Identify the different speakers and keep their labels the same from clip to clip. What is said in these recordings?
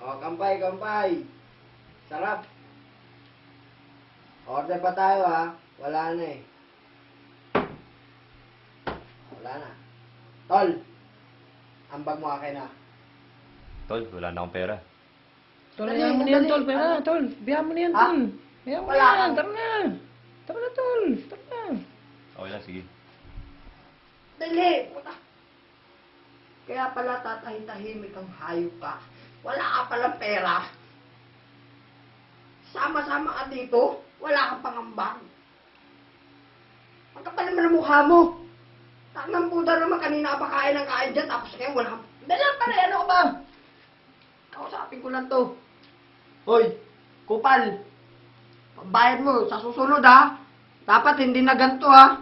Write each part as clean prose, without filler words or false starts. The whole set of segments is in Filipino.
Speaker 1: O, kampay, kampay. Sarap. Order pa tayo ha. Wala na eh. Wala na. Tol, ambag mo akin ha.
Speaker 2: Tol, wala na akong pera.
Speaker 3: Tol,
Speaker 1: Dali,
Speaker 3: hayaan mo na yan,
Speaker 1: dali.
Speaker 3: tol. Pera, tol. Biyahan mo na yan,
Speaker 1: Ha?
Speaker 3: tol. Hayaan mo na
Speaker 1: Wala
Speaker 3: yan.
Speaker 1: kang-
Speaker 3: Tara na. Tara na, tol. Tara na.
Speaker 2: Okay lang, sige.
Speaker 1: Dali, puta. Kaya pala tatahi-tahimik ang hayop ka. Wala ka palang pera. Sama-sama ka dito. Wala kang pangambang. Ang kapal naman ang mukha mo. Tangang puta naman, kanina ka pa kain ng kain dyan, tapos ngayon wala kang... Dali lang pare, ano ka ba? Kausapin ko lang to. Hoy, kupal. Pagbayad mo, sa susunod ha. Dapat hindi na ganito ha.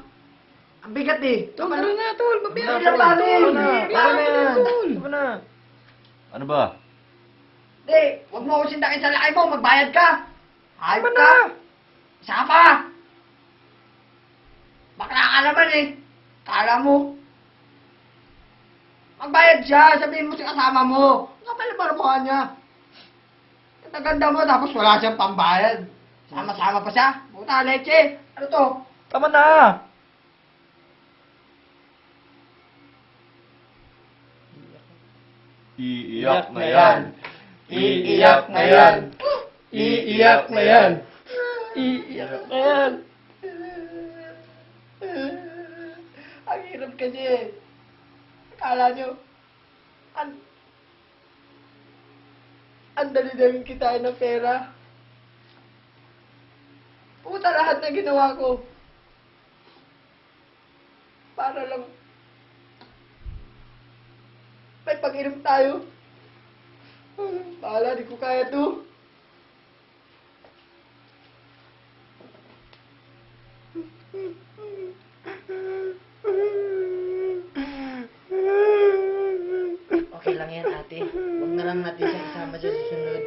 Speaker 1: Ang bigat eh.
Speaker 3: Tol, tara na, tol. Babiyahan
Speaker 1: Tara na, pare.
Speaker 3: Tol,
Speaker 1: Tara na.
Speaker 3: biyahan mo na yan, tol.
Speaker 4: Tama na.
Speaker 2: Ano ba?
Speaker 1: Di, huwag mo ako sindakin sa lakay mo, magbayad ka. Hayop
Speaker 3: Tama
Speaker 1: ka.
Speaker 3: na.
Speaker 1: Isa pa. Bakla ka naman eh. Kala mo. Magbayad siya, sabihin mo sa kasama mo. Kapal na mukha niya. Kataganda mo, tapos wala siyang pambayad. Sama-sama pa siya. Puta, leche. Ano to?
Speaker 4: Tama na.
Speaker 2: Iiyak na yan.
Speaker 4: Iiyak na yan. Iiyak na yan. Iiyak na yan.
Speaker 1: Ang hirap kasi. Akala nyo, ang dali-daling kitain ng pera. Puta, lahat na ginawa ko. Para lang may pag-inom tayo. Bahala, di ko kaya to.
Speaker 4: Okay lang yan, ate. Huwag na lang natin siya isama sa susunod.